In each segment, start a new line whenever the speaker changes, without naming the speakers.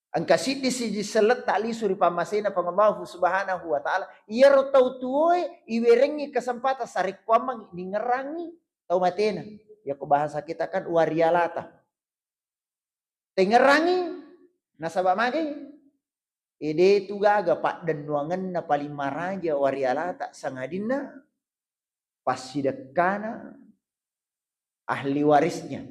Angka sidi si selet tali suri pamasena pangallahu subhanahu wa ta'ala. Iya ro tau tuoi iwerengi kesempatan sarik kwamang ningerangi tau matena. Ya ko bahasa kita kan warialata. Tengerangi nasaba magi. Ide tu gaga pak dan nuangan na paling maraja warialata sangadina pasidekana ahli warisnya.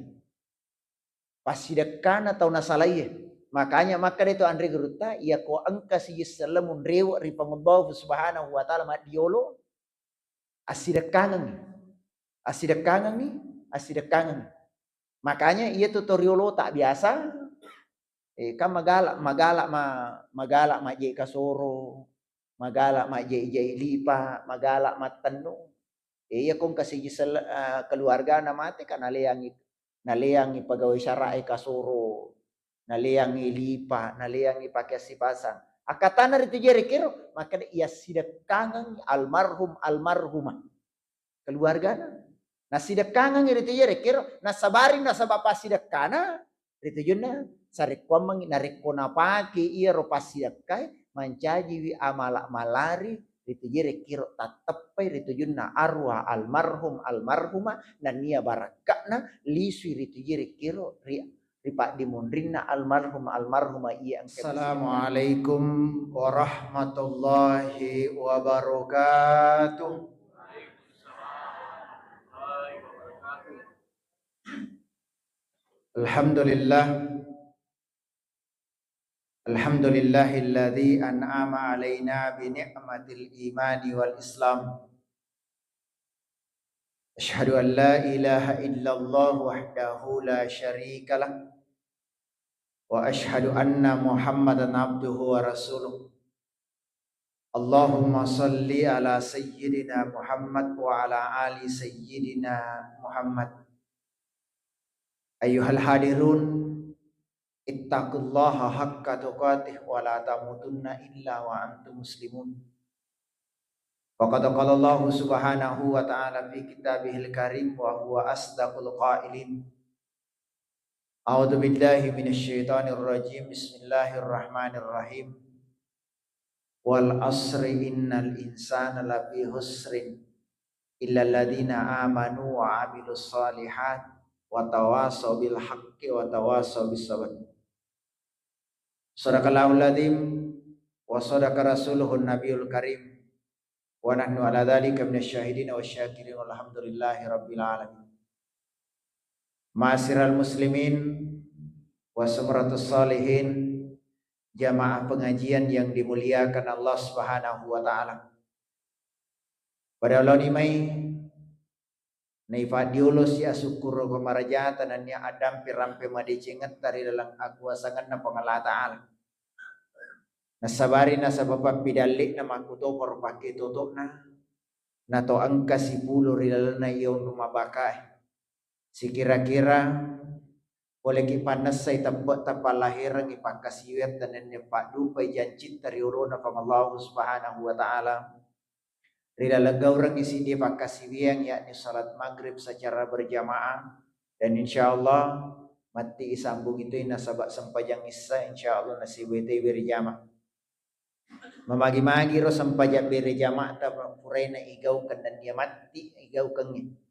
Pasidekana tau nasalaiya. Makanya maka itu Andre Geruta ya ko angka si salamun rewa ri pangallahu subhanahu wa ta'ala madiolo asidekangan nih asidekangan. Makanya ia tutoriolo tak biasa kan magala ma je kasoro magala ma je lipa magala matenu iya kong kasi keluarga na mati kan naleangi pegawai syara'i kasoro naleangi lipa naleangi pakai si pasang akatana itu jere kiro maka ia sidekangan almarhumah keluarga na sidekangan itu jere kiro na sabaring na sabapa sidekana itu juna sarekwamang narikona paki iya ropa sidekai mancaji wi amalak malari itu jere kiro tatepai itu juna arwah almarhumah dan nia barakakna lisu itu jere kiro ripak dimundrinna almarhumah iya. Assalamualaikum warahmatullahi wabarakatuh. Alhamdulillahilladzi an'ama alaina bi ni'matil imani wal islam. Asyhadu an la ilaha illallah wahdahu la syarikalah wa asyhadu anna Muhammadan abduhu wa rasuluh. Allahumma salli ala sayyidina Muhammad wa ala ali sayyidina Muhammad. Ayyuhal hadirun ittaqullaha haqqa tuqatih wa la tamutunna illa wa antum muslimun. Faqad qala Allah subhanahu wa ta'ala fi kitabihil karim wa huwa asdaqul qailin. A'udzu billahi minasy syaithanir rajim. Bismillahirrahmanirrahim. Wal asri innal insana lafi husrin illa alladziina amanu wa 'amilus shalihat wa tawasaw bil haqqi wa tawasaw bis sabr. Shadaqallahul adzim wa shadaqa rasuluhun nabiyul karim wa nahnu ala dzalika minasyahidin wasyakirin walhamdulillahi rabbil alamin. Ma'asyiral muslimin wa sumratus salihin, jamaah pengajian yang dimuliakan Allah Subhanahu wa taala. Pada lonimai naifadiulos ya syukur kemarajatan dan ya adam pirampe madicinget dari dalam aku asangan na pangala taala. Nasabari na sa papapidalik na makutokor pakitutok na to angka si pulo rilal na iyon rumabakay. Si kira-kira boleh kipanas say tabot tapalahirang ipangkasiwet dan pak dupay jancit dari urona pangallahu subhanahu wa ta'ala. Rilalaga orang isi dia pangkasiwiang yakni salat maghrib secara berjamaah dan insyaallah mati isambung itu nasabak sampajang isa insyaallah nasibete berjamaah. Memagi-magi ro sampajak berjamaah ta purena igau kan dan dia mati igau kengi.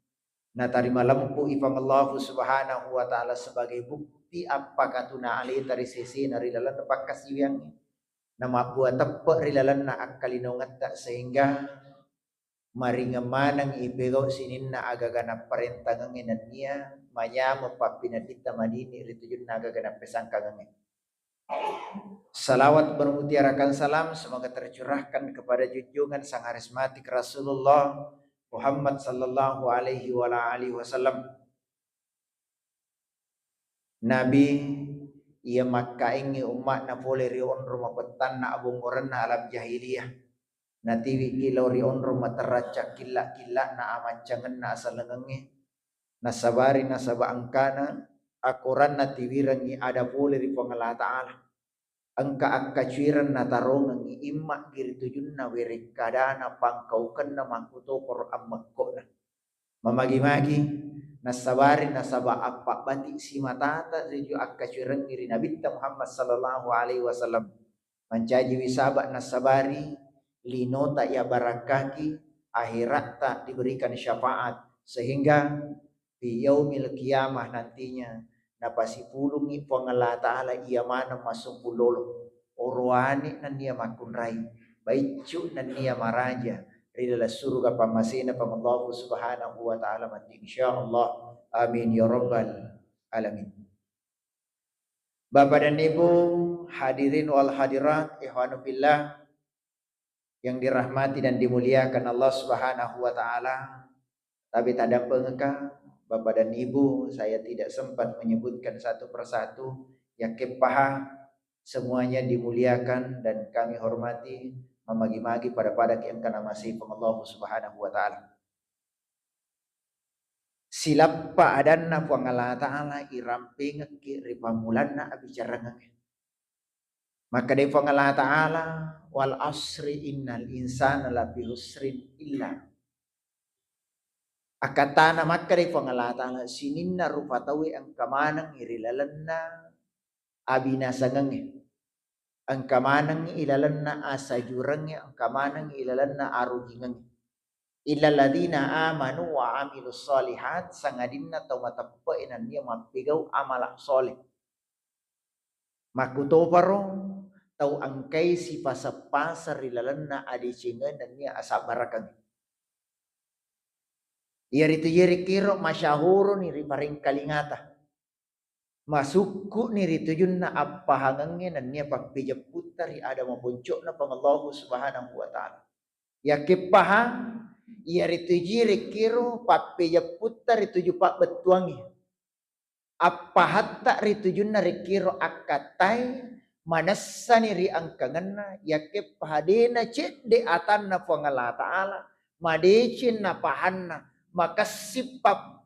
Na tarima lampu ipang Allah subhanahu wa ta'ala sebagai bukti apa katuna ali dari sisi narilalan tepak kasiwiang nama buat tepak rilalan na akalinongat tak sehingga maringamanang ipego sinin na agagana parentangan niya maya mapapinatita madini ritujun na agagana pesangkangan. Salawat bermutiarakan salam semoga tercurahkan kepada junjungan sang harismatik Rasulullah Muhammad sallallahu alaihi wa alihi wasallam. Nabi ia makaingi umat na pole rion rumah petan na abung oran na alam jahiliyah. Na tiwi kilau rion rumah teracak kila-kila na amancangan na asalengengi. Na sabari na sabaangkana akuran na tiwirangi ada pole ri pangala ta'ala. Angka akaciran na tarongan imak giritujun na wirikadana pangkaukan na mangkutokor amakko na. Mamagi-magi nasabari nasaba apa bati si matata reju akka curengiri Nabi Muhammad sallallahu alaihi wasallam mancaji wisaba nasabari linota ya barakaki akhirat tak diberikan syafaat sehingga di yaumil kiamah nantinya napasi pulungi Allah taala ia mana masuk pulolo orwani nan dia makunrai baicu nan dia maraja ridala surga pamasina pamallahu subhanahu wa ta'ala mati insyaallah amin ya rabbal alamin. Bapak dan Ibu hadirin wal hadirat ikhwanu billah yang dirahmati dan dimuliakan Allah subhanahu wa ta'ala, tapi tak pengeka Bapak dan Ibu saya tidak sempat menyebutkan satu persatu ya kepaha semuanya dimuliakan dan kami hormati memagi-magi pada yang kana masih Allah subhanahu wa ta'ala. Silappa adanna puang Allah ta'ala iramping kiri pamulanna abicarang. Maka dari puang Allah ta'ala wal asri innal insana lafi husrin illa. Akatana maka dari puang Allah ta'ala sininna rupatawi ang kamanang irilalanna abinasangange. Ang kamanang ilalan na asajurangnya, ang kamanang ilalan na arugingang. Ilaladina amanu wa amilus solihat, sangadin na tamatapainan niya mapigaw amalak soleh. Makuto parong, tau angkay si pasapasar ilalan na adisingan dan niya asabarakan. Iyarito yirikiro masyahuro ni riparing kalingata. Masukku ni ritujun na apahangangin nan niya pagpijaputari ada mabuncok na pangallahu subhanahu wa ta'ala. Ya kipaha ya rituji rikiro papijaputari rituju pak betuangi. Apahatta ritujun na rikiro akatai manasa ni riangkangan na ya kipahadena cid de atan na pangallahu ta'ala. Madecin na pahanna makasipap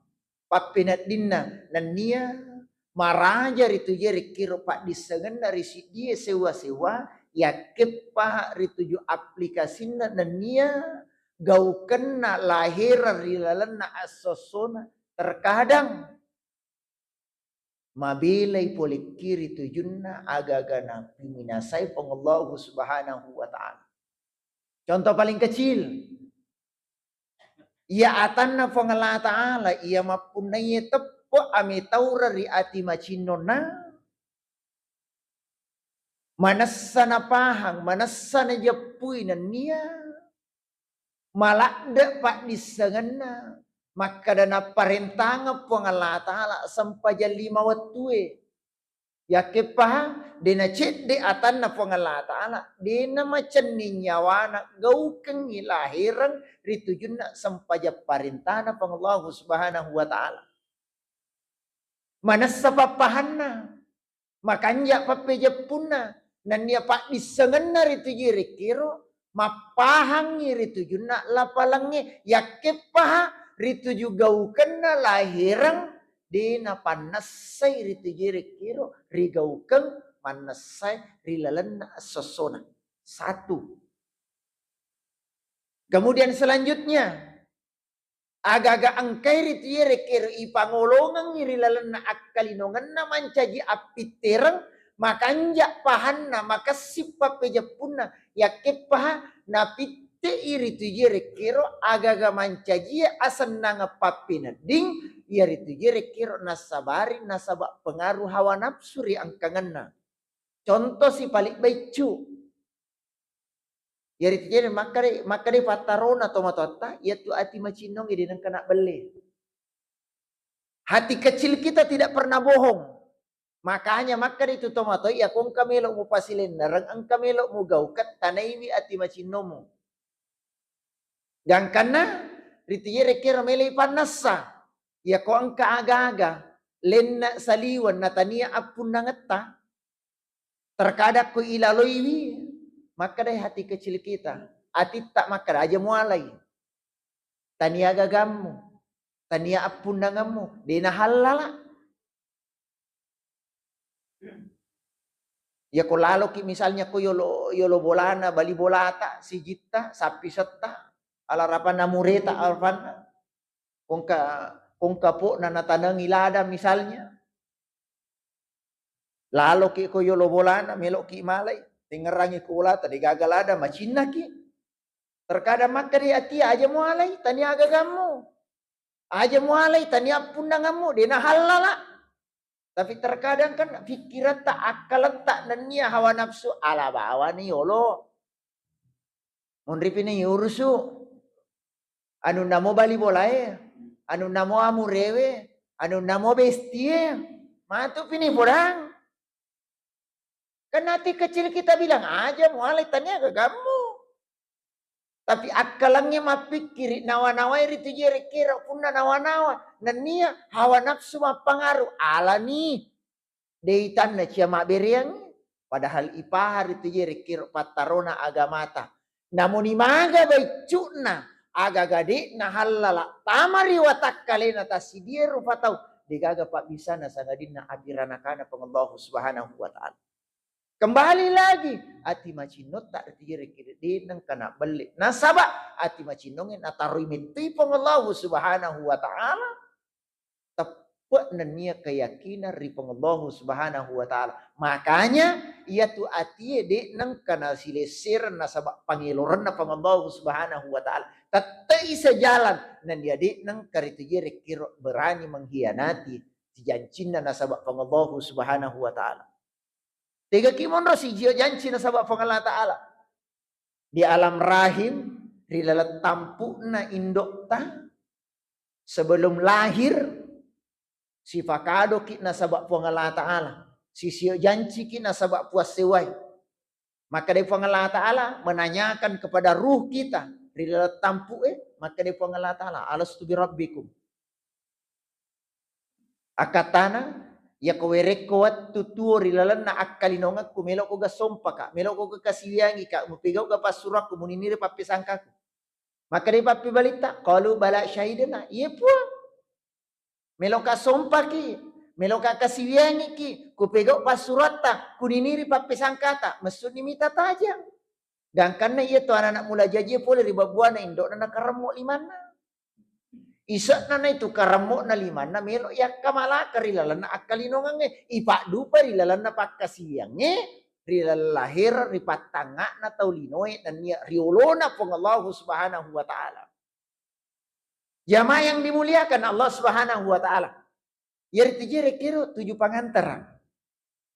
papinadinna nan niya maraja ritu jeri kiro pak disengen dari si dia sewa-sewa ya kepa ritu ju aplikasinya dan nia gau kena lahir rilalana asosona terkadang mabilai polik kiri tujunna agagana piminasai pengallahu subhanahu wa ta'ala. Contoh paling kecil ya atanna pengallahu ta'ala ia mapunai tep po ami taura ri ati macinona manassa na pahang manassa na japui na niya malakda pak disanganna maka dana parentanga po ang Allah ta'ala sampaja 5 watue ya kepaha dina cedde atan na po ang Allah ta'ala dina macan ninyawana gau keng lahiran ritujun na sampaja parentana po Allah subhanahu wa ta'ala. Manas sa papahanna makanya papejapuna nan niya pak disangan na rito jirikiro mapahangi rito juna lapalangi yakepaha rito juga ukan na lahirang di napanasay rito jirikiro rigaukan manasay rilalan na sosona. 1. Kemudian selanjutnya agaga angkay rito yerekir ipangolongan ngirilalan na akkalinongan na mancaji apiterang makanja pahan na makasipap pejapuna yakepaha na pitte irito yerekiro agaga mancaji asan na nga papinading yarito yerekiro nasabari nasaba pengaruh hawa nafsu ri angkangan na. Contoh si palik baicu yari tijere makare patarona tomatota yaitu ati macinong idinang kena beli. Hati kecil kita tidak pernah bohong. Makanya makare itu tomato ya kung kamelo mo pasilin narang ang kamelo mo gaukat tanaymi ati macinomo. Dan kana ritijere kira mele panasa ya ko ang kaaga-aga lenna saliwan natania apun nangeta terkadang ko ilaloiwi maka dari hati kecil kita hati tak maka aja mulai tania gagamu tania apundangamu dina halala ya ko lalo ki misalnya ko yolo bolana bali bolata si jitta sapi setta alarapan namureta alfan kung kung kapo na natanang ilada misalnya. Lalo ki ko yolo bolana melo ki malay. Tingerangi ko wala tadi gagalada macina ki. Terkadang maka dia ati aja mualay tani agagamu. Aja mualay tani apunangamu dina halala. Tapi terkadang kan pikiran tak akal tak nania hawa nafsu ala bawa ni yolo. Mondripini yurusu. Anu namo bali bolae. Anu namo amurewe. Anu namo bestie. Matu pini borang. Kan nanti kecil kita bilang aja mualay tanya ke kamu. Tapi akalangnya mapikir nawa-nawa itu jere kira puna nawa-nawa. Nania hawa nafsu mapangaruh ala ni. Deitan na siya maberiang. Padahal ipahar itu jere kira patarona agamata. Namun imaga baicuna aga gade na halala. Tamari watak kalena tasidir rupatau. Digaga pak bisa na sangadin na abiranakana pengallahu subhanahu wa ta'ala. Kembali lagi ati macinot tak diri nang kana balik nasaba ati macinongin atarui minti pengallahu subhanahu wa ta'ala tepat nania keyakinan ri pengallahu subhanahu wa ta'ala. Makanya ia tu ati de nang kana silesir nasaba pangiluran na pengallahu subhanahu wa ta'ala tatai sejalan nan dia de nang karitu jere kiro berani mengkhianati janjina nasaba pengallahu subhanahu wa ta'ala. Tiga kimonro si jio janji na sabab Allah Ta'ala. Di alam rahim, rilalat tampu na indok ta. Sebelum lahir, si fakado ki na sabab Allah Ta'ala. Si jio janji ki na sabab puas sewai. Maka dari Allah Ta'ala menanyakan kepada ruh kita. Rilalat tampu maka dari Allah Ta'ala. Alastu bi rabbikum. Akatana. Ya kawere kuat tutur rilalan na akalinonga ku melok ko ga sompa ka melok ko ga kasiyangi ka mupigaw ga pasurak ku muninire papisangka ku maka di papi balita qalu bala syahidana iya po melok ka sompa ki melok ka kasiyangi ki ku pigaw pasurata kuninire papisangka ta mesud nimita tajang dan karena iya to anak mula jaji pole ribabuana indok na nakaremo limana. Isa na itu karamo na lima na melo ya kamala karilalan na akalinongan ipa dupa rilalan na pakasiyang rilal lahir ripatanga na taulinoy na niya riulo na pong Allah subhanahu wa ta'ala. Jamaah yang dimuliakan Allah subhanahu wa ta'ala. Yari tijere kiro 7 pangantaran.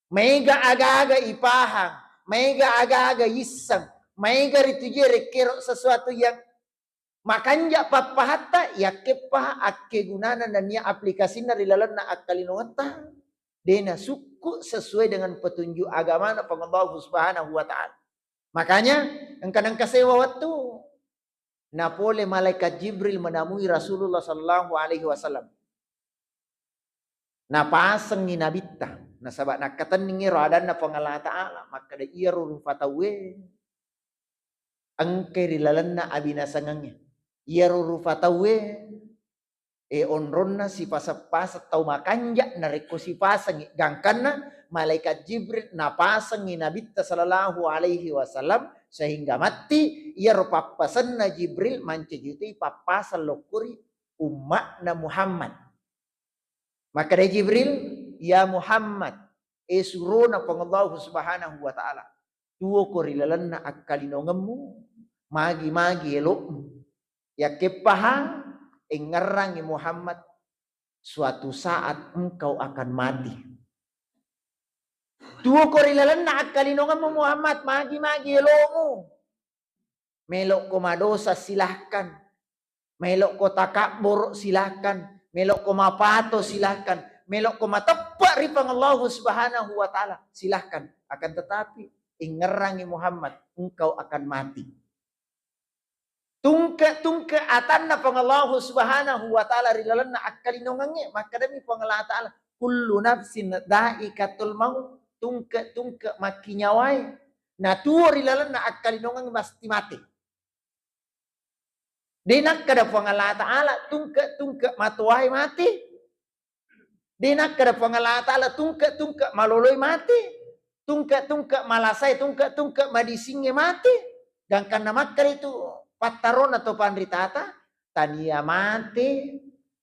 Mega aga-aga ipahang. Mega aga-aga isang. Mega ritijere kiro sesuatu yang makanya papahata ya kepa akke gunana dan ya aplikasi na rilalan na akalinongata dena suku sesuai dengan petunjuk agama na Allah subhanahu wa ta'ala. Makanya engkang kasewa waktu napole malaikat Jibril menemui Rasulullah sallallahu alaihi wasallam. Napasang ni nabita nasaba nakataningi radan na Allah ta'ala maka da iya rufatawe angke rilalan na abinasangangnya. Ia rufatawe onronna si pasap tau makanja nareko si pasang gangkana malaikat Jibril napasang Nabi sallallahu alaihi wasallam sehingga mati ia rupapasan na Jibril mancejuti papasan lokuri umat na Muhammad. Maka dari Jibril ya Muhammad suruna pangallahu subhanahu wa ta'ala tuo ko rilalan na akalinongamu magi-magi elok ya kepaha engerangi Muhammad suatu saat engkau akan mati. Tuo korilalan na akalinongan mo Muhammad magi-magi elomu. Melok ko madosa silahkan. Melok ko takabur silahkan. Melok ko mapato silahkan. Melok ko matepak ripang Allah subhanahu wa ta'ala silahkan. Akan tetapi engerangi Muhammad engkau akan mati. Tungka atanna pangallahu subhanahu wa ta'ala rilalan na akalinongannya maka demi pangallahu ta'ala kullu nafsin dhaikatul maut tungka makinyawai na tuo rilalan na akalinongang pasti mati dinak kada pangallahu ta'ala tungka matuai mati dinak kada pangallahu ta'ala tungka maloloy mati tungka malasai tungka madisingnya mati dan karena makar itu pataron atau pandritata tania mati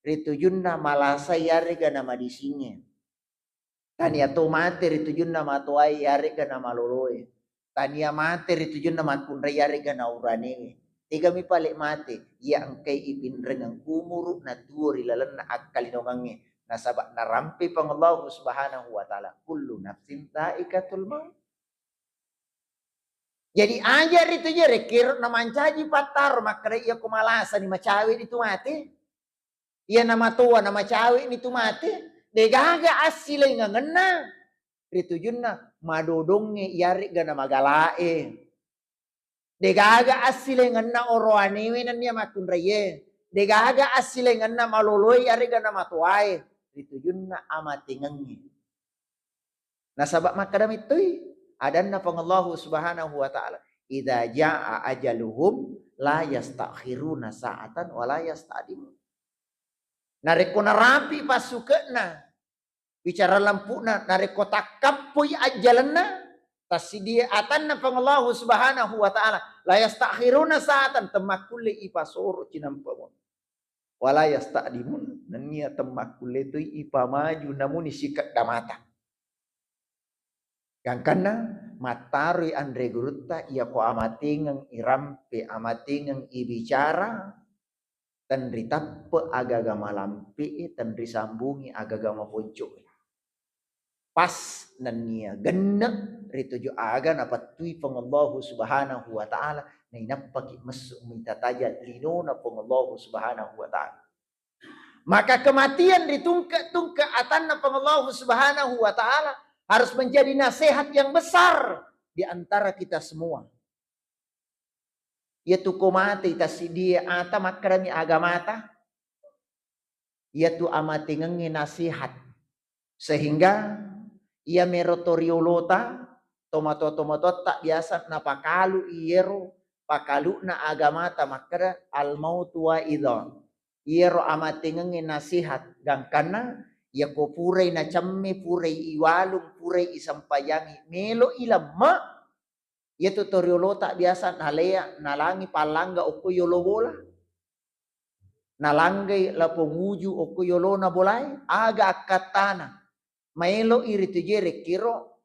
ritujunna malasay yari ka na madisingin. Tania to mate ritujunna matuay yari ka na maluluy. Tania mate ritujunna matpunray yari ka na uraniwi. Di kami palik mate, yang kay ipinreng ang kumuro na tuori lalan na agkalinongangi. Nasaba narampi pang Allah subhanahu wa ta'ala. Kullu nafsin ta'ikatul maut. Jadi ajar itu je rekir na mancaji patar makre iya kumalasa ni macawi itu mati. Iya nama tua nama cawi itu mati. Degaga asile nga ngena. Ritujunna madodonge yari gana magalae. Degaga asile ngena oroaniwi nan niya makunraye. Degaga asile ngena maloloy yari gana matuay. Ritujunna amatingangi. Nasabak makadam ito'y. Adanna pang Allah subhanahu wa ta'ala. Idza jaa ajaluhum la yastakhiruna sa'atan wa la yasta'dimun. Nareko narapi pasukena. Bicara lampuna nareko takappoy ajalanna. Tasidi atanna pang Allah subhanahu wa ta'ala. La yastakhiruna sa'atan temakule ipasoro cinampamon. Wa la yasta'dimun. Nania temakule tu ipamaju namun isikat damata. Yang kana matari andre gurutta ia ko amatingang irampe amatingang ibicara tan ritappe agaga malampi tan risambungi agaga mapuncu. Pas nania genna rituju aga napatui pangallahu subhanahu wa ta'ala na inapaki masuk minta tajal linona pangallahu subhanahu wa ta'ala. Maka kematian ditungka atanna pangallahu subhanahu wa ta'ala harus menjadi nasihat yang besar di antara kita semua. Yaitu kumati tasidia ata makrami agamata. Yaitu amatingangi nasihat. Sehingga ia merotoriolota tomato tak biasa napakalu iyero pakalu na agamata makra almautu wa idon. Iyero amatingangi nasihat gangkana ya ko puray na chamme puray iwalong puray isampayangi melo ilamma ya tutoriolo tak biasa nalea nalangi palangga o yolobola nalanggay la ponguju o yolona bolay aga akatana melo iritujere kiro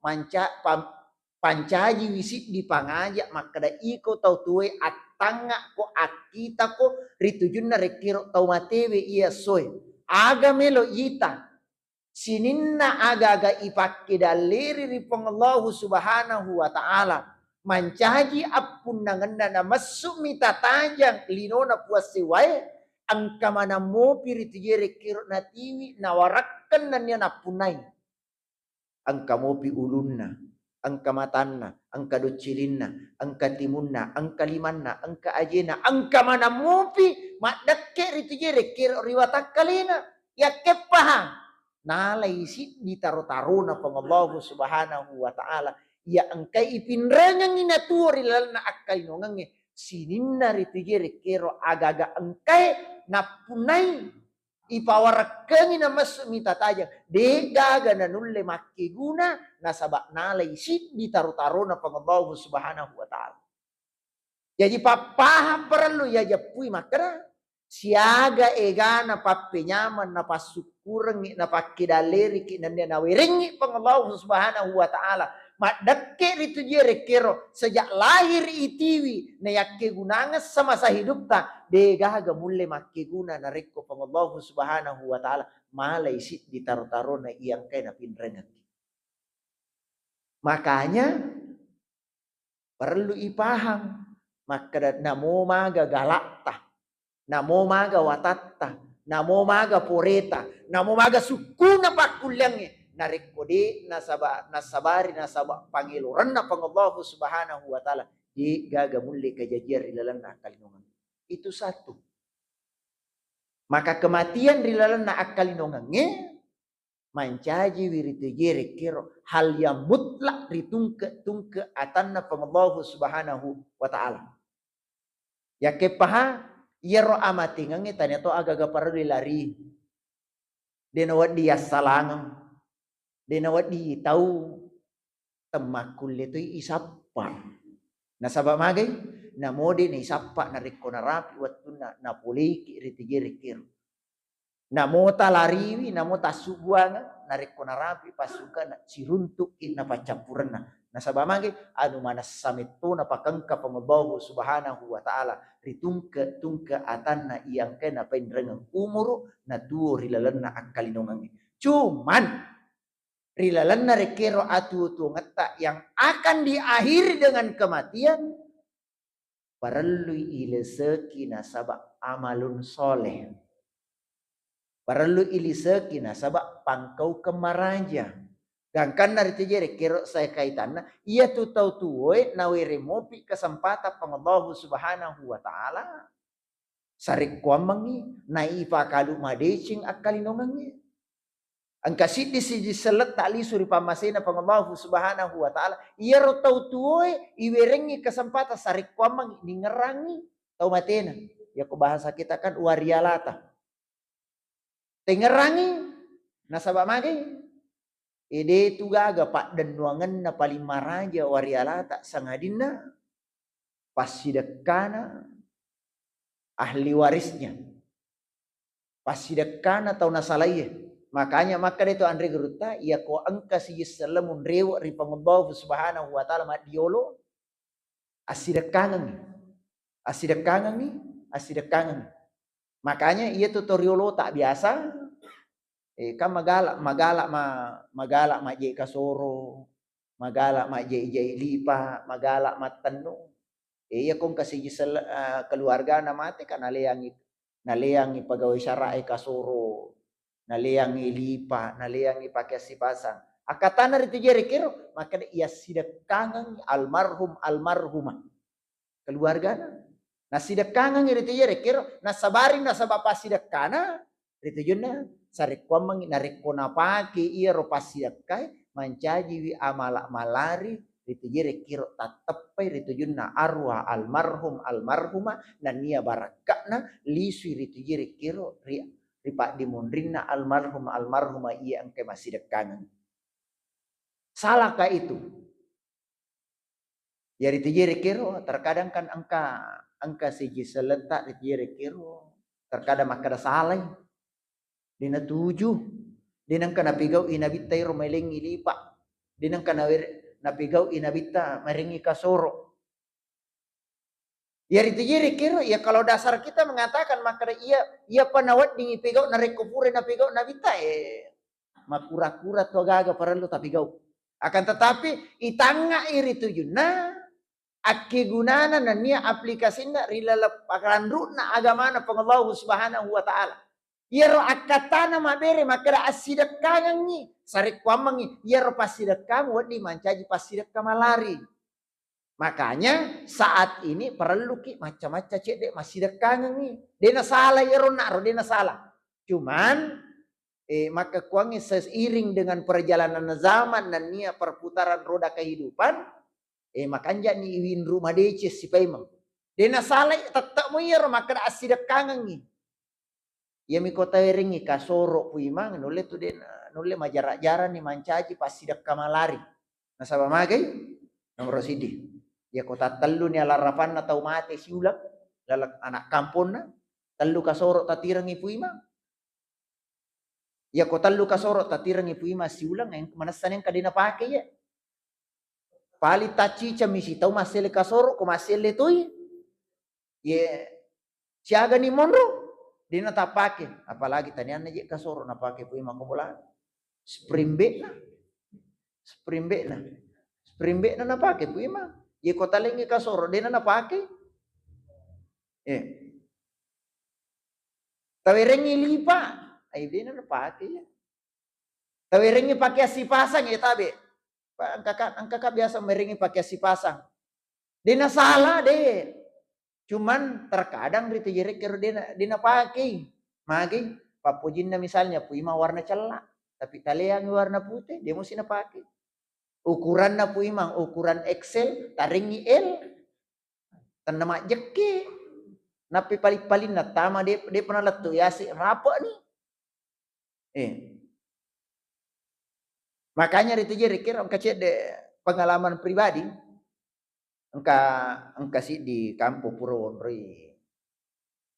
pancaji wisit di pangajak makada iko tau tuwe atanga ko akita ko ritujun na rekiro tau matewe iya soy aga melo ita sininna aga-aga ipakke daliri ripong Allah subhanahu wa ta'ala. Mancaji apun nanganda na masuk mita tajang linona puasiwai. Angka mana mo piritujere kiro na tiwi nawarakan na niya napunay. Angka mo pi ulunna. Angka matanna. Angka docilinna. Angka timunna. Angka limanna. Angka ajena. Angka mana mo pi makdakke ritujere kiro riwatakalina. Ya kepahang. Nalay si ditaro-taro na pang Allah subhanahu wa ta'ala. Ya angkay ipinranyang inaturi lal na akay nongang sininna ritujere kero agaga angkay napunay ipawarakang na mas mitatajang. De gaga na nulle makiguna nasaba nalay si ditaro-taro na pang Allah subhanahu wa ta'ala. Jadi papaham perlu ya japui makara. Siaga ega na papenyaman na pasukurang na pakidaleri kinanya na wiringi pang Allah subhanahu wa ta'ala. Madake rito jere kero sejak lahir itiwi na yakke gunangas sama sa hidup ta. Degaga mule makiguna na reko pang Allah subhanahu wa ta'ala. Malay sit ditaro-taro na iyang kay na pinrengan. Makanya perlu ipaham. Maka namo maga galakta. Namo maga watatta, namo maga poreta, namo maga suku na pakulyangnya. Narikode nasabari nasaba pangiluran na pang Allah subhanahu wa ta'ala. Di gagamuli kajajir ilalan na akalinungan. Itu satu. Maka kematian ilalan na akalinungannya. Mancaji wiritujere kiro hal yang mutlak ritungke atan na pang Allah subhanahu wa ta'ala. Ya kepaha. Yero amatingang itanya to agaga para dilari. Denawat dia salangang. Denawat di tahu temakul itu isapa. Nasaba magay namode ni isapa na reko na rapi watuna na puliki ritigirikir. Namo talariwi, namo tasubuanga, nareko narapi pasuka na ciruntuk na pacampurna. Nasabamagi anu mana sameto na pakangka pangabahu subhanahu wa ta'ala ritungka atanna iyang kena pendrengang umuru na tuo rilalanna akalinongangi. Cuman rilalanna rekero atu ngeta yang akan diakhiri dengan kematian perlu ileseki nasaba amalun soleh. Perlu iliseki nasaba pangkau kemaraja. Dan kan dari tejere kero saya kaitanna ia tu tau tuwe nawere mopi kesempatan pangallahu subhanahu wa ta'ala sarik kuamangi naifa kalu madecing akalinongangi angka sidi siji selet tali suri pamasena pangallahu subhanahu wa ta'ala ia ro tau tuwe iwerengi kesempatan sarik kuamangi ningerangi tau matena ya ko bahasa kita kan warialata tengerangi nasaba magi ide tu gaga pak dan nuangan na paling maraja warialata sangadina pasidekana ahli warisnya pasidekana tau nasalaya makanya maka itu Andre Geruta ia ko angka si selamun rewa ri pangallahu subhanahu wa ta'ala madiolo asidekangan makanya ia tutoriolo tak biasa kan magala maje kasoro magala maje lipa magala matanu iya kung kasi keluarga na mati kan naleangi pegawai syara'i kasoro naleangi lipa naleangi pakai sipasang akatana rito jere kiro maka ia sidekangan almarhumah keluarga na sidekangan rito jere kiro na sabarin na sabapa sidekana rito juna sarekwamang narekona pake iya ro pasiakai mancaji wi amalak malari rito jere kiro tatapai rito junna arwah almarhumah dan nia barakakna lisui rito jere kiro ripak dimundrinna almarhumah iya angke masih dekangan salahkah itu ya rito jere kiro terkadang kan angka siji seletak rito jere kiro terkadang makada salah dina 7 dinang kana pigaw inabita rumeleng ilipa dinang kana napigaw inabita maringi kasoro ya rito jere kiro ya kalau dasar kita mengatakan maka ia panawat dingi pigaw na rekupure na pigaw nabita makura-kura to gaga perlu tapigaw akan tetapi itanga iri tujuna aki gunana na niya aplikasinya rilalap akarandruna agamana pangallahu subhanahu wa ta'ala yero akatana mabere makara asidekangan ni sarik kwamangi yero pasidekang wadi mancaji pasidekang malari makanya saat ini perlu ki macam-macam cek dek masidekangan ni dena salah yero naro dena salah cuman maka kuangi seiring dengan perjalanan zaman dan nia perputaran roda kehidupan makanya ni iwin rumah decis si paimang dena salah tetap mo yero makara asidekangan ni ya mi kota ringi kasoro puimang nulle tu den nulle majara-jara ni mancaji pasidak kamalari nasaba magai nomor sidi ya kota tellu ni alarafan na tau mate siulang lalak anak kampung na tellu kasoro tatirangi puimang ya kota tellu kasoro tatirangi puima siulang yang manasan yang kadina pake ya pali tacica misi tau masele kasoro ko masele toy ya siaga ni monro dina tapake apalagi tanian aja kasoro na pake puima kumula sprimbe na na pake puima ye kota lengi kasoro dina na pake tawerengi lipa ay dina na pake ya tawerengi pakai si pasang ya tabe ang kakak biasa merengi pakai si pasang dina salah deh cuman terkadang rito jere kero dina pakai magi papujinna misalnya puima warna celak tapi taleang warna putih dia mesti na pakai ukuran na puima ukuran XL taringi L tanama jeki napi paling na tama dia pernah letu ya si rapo nih makanya rito jere kero kecek de pengalaman pribadi engka si di kampo puro onri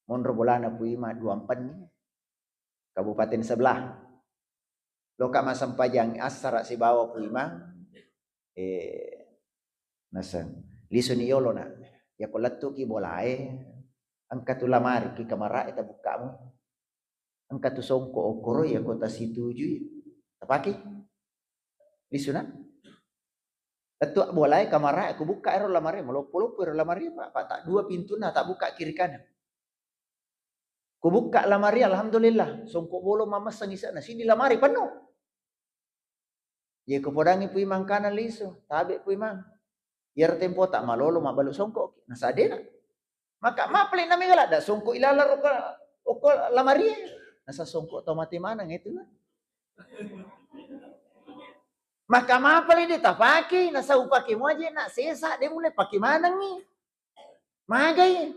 monro bolana puima 24 ni kabupaten sebelah. Loka masampajang asara si bawa puima. Nasan liso ni yolo na. Ya kolatu ki bolae. Angka tu lamari ki kamara eta buka mo. Angka tu songko okoro ya kota situju. Tapaki. Liso na. Letu bolai kamara aku buka ero lamari melopolo ero lamari pak tak dua pintu na tak buka kiri kanan. Ku buka lamari alhamdulillah songko bolo mama sangisa na sini lamari penuh. Ye ko podangi pui mangkana liso tabe pui mang. Yer tempo tak malolo mabalu songko nasadena. Maka maple na migala da songko ilala oko lamari. Nasa songko to mati mana itu na. Maka maple di tapaki nasa upaki mo aja na sesa de mulai paki manang ni. Magay.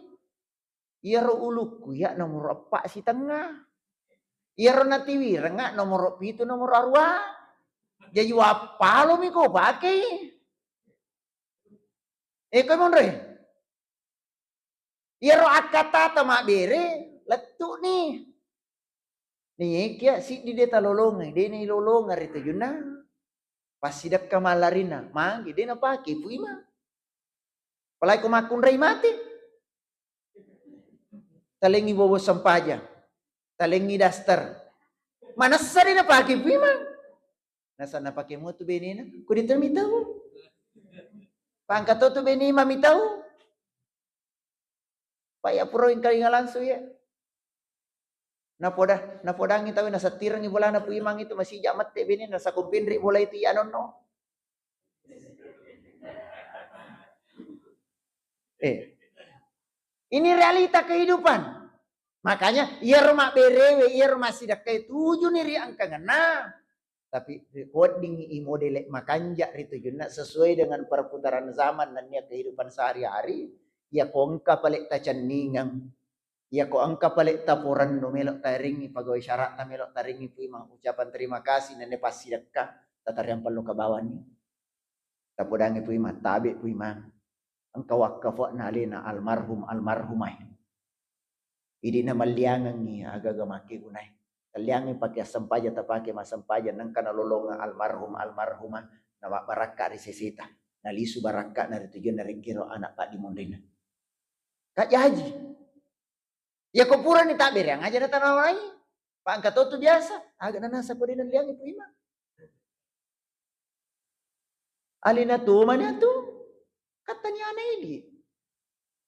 Iyaro uluk kuya nomor 4 si tengah. Iyaro natiwi renga nomor 7 nomor arwa. Jadi wapalo mi ko pakai. Ko monre. Iyaro akata tama bere letu ni. Ni kia si di deta lolongai, de ni lolongar itu yuna. Pas sidak kamalarina, mangi de na pakai puima. Palai ko makun rai mati. Talengi bobo sampaja. Talengi daster. Mana sari na pakai puima. Nasa na pakai mo tu benina. Kudito mi tahu. Pangkato tu beni mami tahu. Paya puro yung kalingalan suya. Napodangi tahu nasa tirang ibola na puimang itu masih jamat te beni nasa kumpinri bola itu ya no. Ini realita kehidupan. Makanya iya rumah berewe, iya rumah sidak kayak 7 nih ri angka ngena. Tapi recording i model makanja itu juga sesuai dengan perputaran zaman dan ya kehidupan sehari-hari. Ya ko angka paling tacaningang. Ya ko angka paling tapuran no melok taringi pagawai syarat na melok taringi puimang ucapan terima kasih nane pas sidak ka tatariang perlu ke bawah ni. Tapudangi puimang tabe puimang. Angka wakafo na alina almarhumay. Idi na maliangan ni agaga makigunay. Kaliangan pakai sampaja tapake masampaja nang kana lolonga almarhumah na baraka ri sesita. Nalisu baraka na ritujuan na ringkiro anak pak di mondena. Kak haji. Ya kopura ni taber yang aja datang awai. Pak angkat tu biasa. Agak nasa ko din liang ipu ima. Alina tu mana tu? Katanya aneh ini.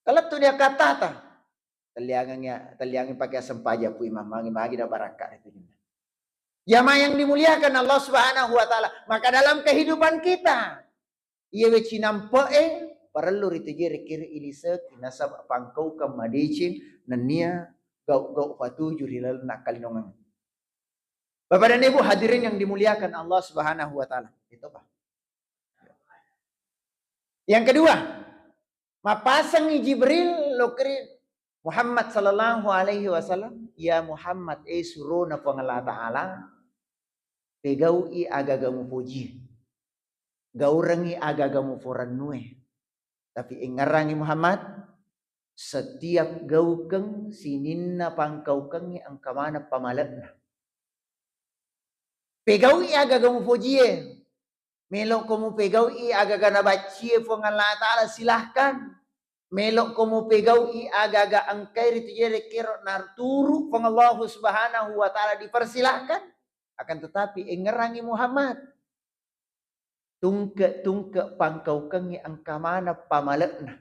Kalau tu dia kata ta. Taliangin pakai sempaja pu imam magi dah baraka itu. Jamaah yang dimuliakan Allah Subhanahu wa taala, maka dalam kehidupan kita ia weci nampe perlu itu jere kiri ilise kinasab pangkau kamadicing nania gau patuju hilal nakalinongan. Bapak dan Ibu hadirin yang dimuliakan Allah Subhanahu wa taala. Itu Pak. Yang kedua, mapasang Jibril lokri Muhammad sallallahu alaihi wasallam, ya Muhammad suruh na Allah Ta'ala, pegau i agagamu puji, gaurangi agagamu foranue, tapi ingarangi Muhammad, setiap gaukeng sininna pangkaukeng ang kamana pamalatna. Pegau i agagamu puji, melok kamu pegau i agagana baci Allah Ta'ala silahkan. Melok komo pegau i agaga angkai ritu jere kero narturu pang Allah Subhanahu wa taala dipersilahkan, akan tetapi engerangi Muhammad tungke pangkau kengi angka mana pamalekna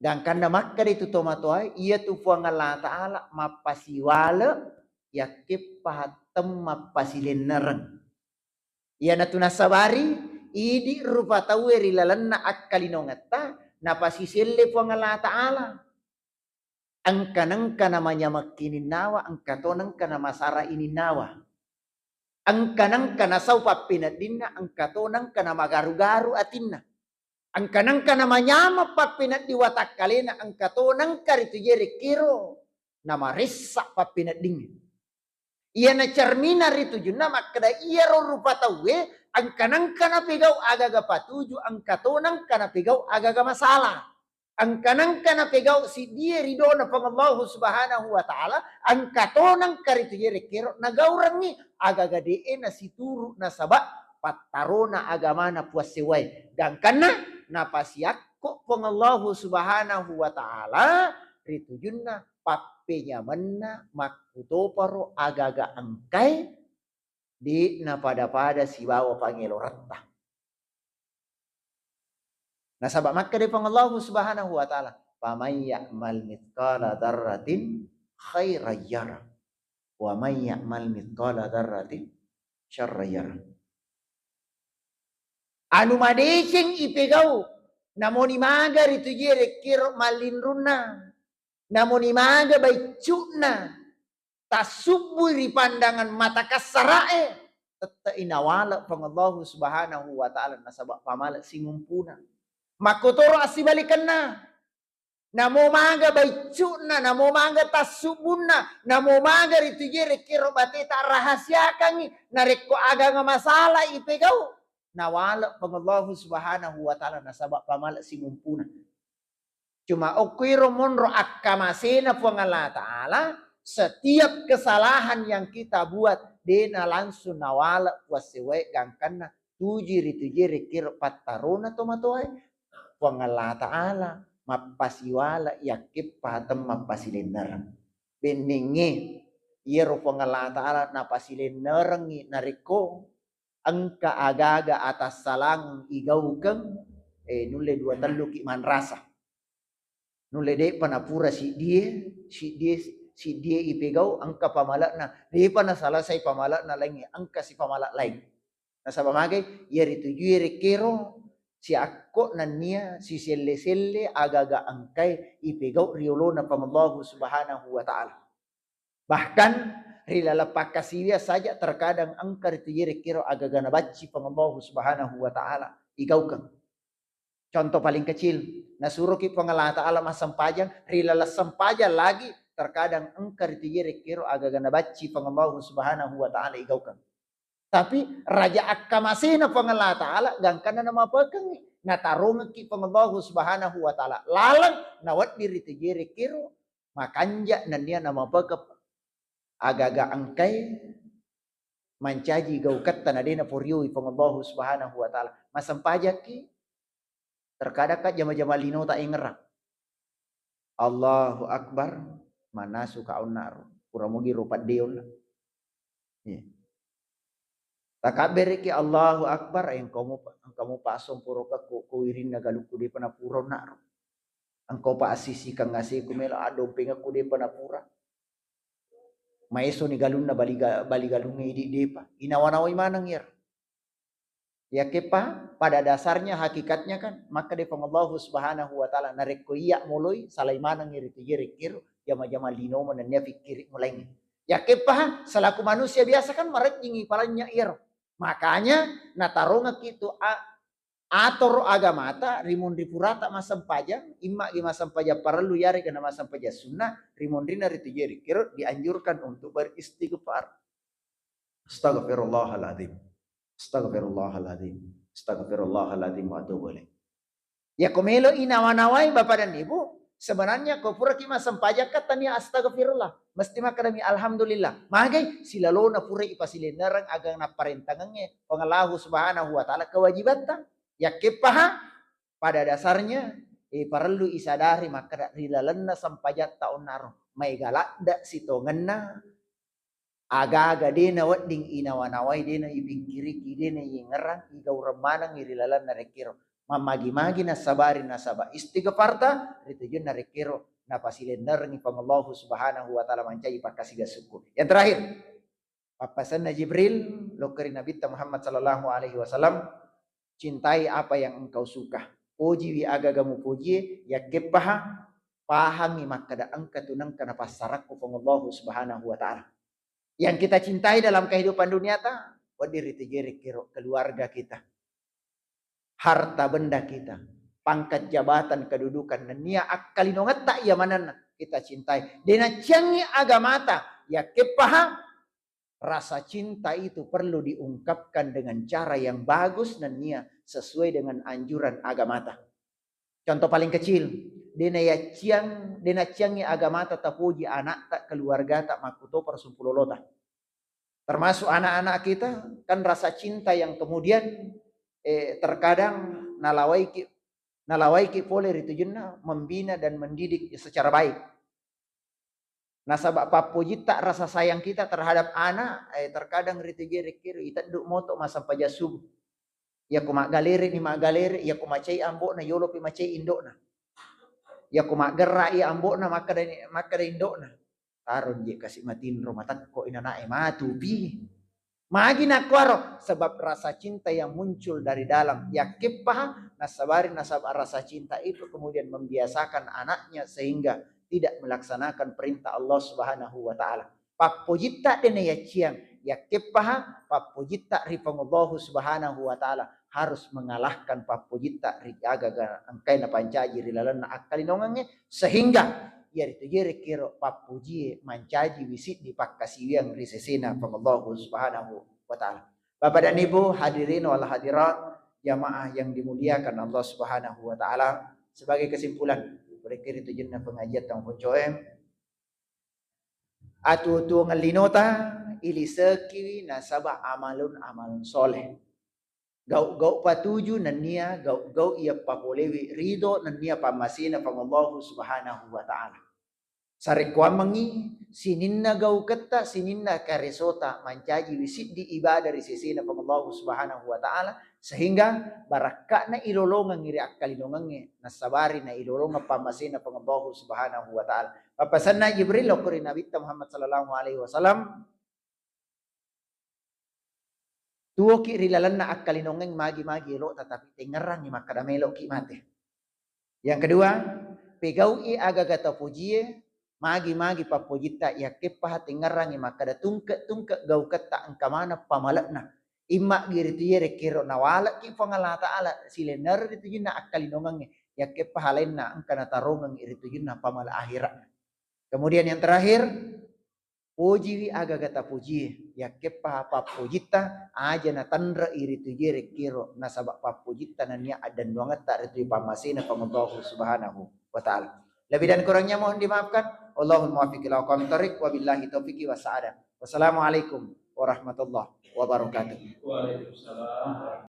dan kanda makka itu tomatoai ia tu pang Allah taala mapasiwala yakip pahatem mapasilenereng ia natuna sabari idi rupa taweri lalanna akkalinongata napasisille po ang Allah Ta'ala. Ang kanang namanya makinin nawa, ang katonang kana masara ininawa. Ang kanang kana saupa pinadinna, ang katonang kana magaru-garu atinna. Ang kanang kana manyama pa pinadiwatak kalina, ang katonang karitu jere kiro na marissa pa pinadingin. Iya na cermina rito yun na makada iya ro rupa tawe, ang kanang kana pigaw agaga patuju, ang katonang kana pigaw agaga masalah. Angkanang pegau si dia ridho na pang Allah subhanahu wa ta'ala, ang katonang karito yerekero, nagaurangi, agagadiin na situro na saba, pataro na agama na puwasiway. Gangkan na pasiyak ko pang Allah subhanahu wa ta'ala, rito yun na, papinyaman na, makutoparo agaga angkay, di na pada si bawa pangiloratta. Nasaba maka dari Allah subhanahu wa ta'ala. Faman ya'mal mithqala dzarratin khairan yara. Wa man ya'mal mithqala dzarratin syarran yara. Anu madesing ipegau. Namoni maga ritu jere kiro malinruna. Namoni maga baicuna. Tasuburi pandangan mata kasarae. Teta inawala pang Allah subhanahu wa ta'ala. Nasaba pamala singumpuna. Makutoro asibalikan na. Namo maga baicu na, namo maga tasubun na, namo maga ritu jere kiro batita rahasia kangi, nareko aga nga masalah ipegaw. Nawala pang Allah subhanahu wa ta'ala nasaba pamala singumpuna. Cuma okwiro monro akamasena pang Allah ta'ala, setiap kesalahan yang kita buat, dena langsung nawala wasiwe gangkan na, tuji ritu jere kiro pataruna tomatoy. Pang Allah Ta'ala mapasiwala yakip pahatam mapasilenar beningi yero pang Allah Ta'ala napasilenarangi nariko ang kaagaga atas salang igaw kang nule dua telu ki man rasa nule de panapura si dia ipegaw ang kapamala na di pa na salasay pamala na lang ang kasi pamala lain nasa pamagay yeri tuju yeri kero si ako na niya, si sele-sele, agaga angkay, ipigaw, riolo na pamallahu subhanahu wa ta'ala. Bahkan, rilalapak kasiya saja terkadang angkar itu kiro agaga nabaci pamallahu subhanahu wa ta'ala. Igaw kang. Contoh paling kecil, nasuruh ki pangalah ta'ala masampajan, rilala sampajan lagi, terkadang angkar itu kiro agaga nabaci pamallahu subhanahu wa ta'ala. Igaw kang. Tapi raja akamasina pangalah ta'ala gangkan na mapakang natarong ki pangallahu subhanahu wa ta'ala lalang nawat diri tijiri kiro makanja na niya na mapakap agaga angkay mancaji gaukat tanadina puriyo pangallahu subhanahu wa ta'ala masampajak ki terkadang ka jama-jama lino ta ingerang Allahu akbar manasu kaunar puramugi rupat deon takabere ki Allahu akbar yang kamu pasong puro ka kuirin na galuku di panapuro na angkau pa asisi kang ngasi kumela adong pinga ku di panapura maeso ni galun na bali galung di depa inawanaway manang yer ya kepa pada dasarnya hakikatnya kan maka di Allah subhanahu wa ta'ala nareko iya muloy salay manang yer itu yerikir jama-jama lino mananya fikir mulai ya kepa selaku manusia biasa kan marejingi palanya yer makanya natarunga kitu ator agamata rimun ripurata masampaja imma gi masampaja perlu yari kana masampaja sunnah rimun rina ritu jeri kira dianjurkan untuk beristighfar astagfirullahaladzim astagfirullahaladzim astagfirullahaladzim wa atubu ilaih ya komelo inawanawai bapak dan ibu sebenarnya kopura ki masampaja katanya astagfirullah mesti makadami alhamdulillah magai silalo na pura ipasilenaran agang na parentangannya pangalahu subhanahu wa ta'ala kewajiban ya kepaha pada dasarnya perlu isadari maka rilalanna sampajat taon naro may galakda sitonganna aga-aga dena wadding inawanawai dena ibingkiri dena yingerang igaw remanang irilalan na rekiro mamagi-magi na sabari na saba istighfarta itu yun na rekiro na pasilenar ni pangallahu subhanahu wa ta'ala mancai pakasiga syukur. Yang terakhir papasan na Jibril lokari Nabi Muhammad sallallahu alaihi wasallam cintai apa yang engkau suka puji wi agagamu puji ya kepaha pahangi makada angkatunang kana pasaraku pangallahu subhanahu wa ta'ala yang kita cintai dalam kehidupan dunia ta wadiri tijeri kiro keluarga kita harta benda kita, pangkat jabatan kedudukan dan nia akalinongat tak ya mana kita cintai. Dena cangi agamata ya kepaha rasa cinta itu perlu diungkapkan dengan cara yang bagus dan nia sesuai dengan anjuran agamata. Contoh paling kecil, dena ciangi agama ta tapuji anak tak keluarga tak makuto persumpulolota. Termasuk anak-anak kita kan rasa cinta yang kemudian terkadang nalawaiki poler itu jenna membina dan mendidik secara baik. Nah sabab papuji tak rasa sayang kita terhadap anak terkadang ritu jeri kiri ita duk moto masa pajasub. Ya kuma galeri ni magaleri ya kuma cai ambo na yolo pi macai indok na. Ya kuma gerai ambo na maka da indok na. Taron je kasih matin romatan ko inanae matu bi. Magi nakwaro sebab rasa cinta yang muncul dari dalam ya kepah nasabari nasab rasa cinta itu kemudian membiasakan anaknya sehingga tidak melaksanakan perintah Allah Subhanahu wa taala. Papojita dene ya ciang ya kepah papojita ripangullahu Subhanahu wa taala harus mengalahkan papojita riagaga angkai na pancaji rilalana akalinongange sehingga ya itu jere kiro papuji mancaji wisit di pakkasiwiang risesena pengallahu Subhanahu wa taala. Bapak dan Ibu hadirin wal hadirat jamaah yang dimuliakan Allah Subhanahu wa taala, sebagai kesimpulan berikir itu jenna pengajian tang poncoem atu ngalinota ili sekiwi nasaba amalun soleh. Gau patuju nania gau ia papolewi rido nania pamasina pengallahu Subhanahu wa taala. Sarikwa mangi sininna gau ketta sininna karesota mancaji wisit di ibadah di sisi na Allah Subhanahu wa taala sehingga barakka na ilolongan ngiri akalinongange nasabari na ilolongan pamasina Allah Subhanahu wa taala. Papasanna Jibril lokuri Nabi Muhammad sallallahu alaihi wasallam tuo ki rilalan na akalinongang magi-magi lo tetapi tengerang ni makadamelo ki mate. Yang kedua, pegaui agagata pujie magi-magi papojita ya kepah tengarangi maka da tungke gau kata angka mana pamalakna imma giritu yere kiro nawala ki pangala taala silenar itu jinna akalinongange ya kepah lainna angka na tarongang iritu jinna pamala akhirat. Kemudian yang terakhir puji aga gata puji ya kepah papojita aja na tandra iritu yere kiro nasabak papojita nania adan banget tak ritu pamasina pamallahu Subhanahu wa taala. Lebih dan kurangnya mohon dimaafkan. Allahumma muwaffiq ila aqwamit thoriq wa billahi taufiqi wa sa'adah. Wassalamualaikum warahmatullahi wabarakatuh. Waalaikumsalam.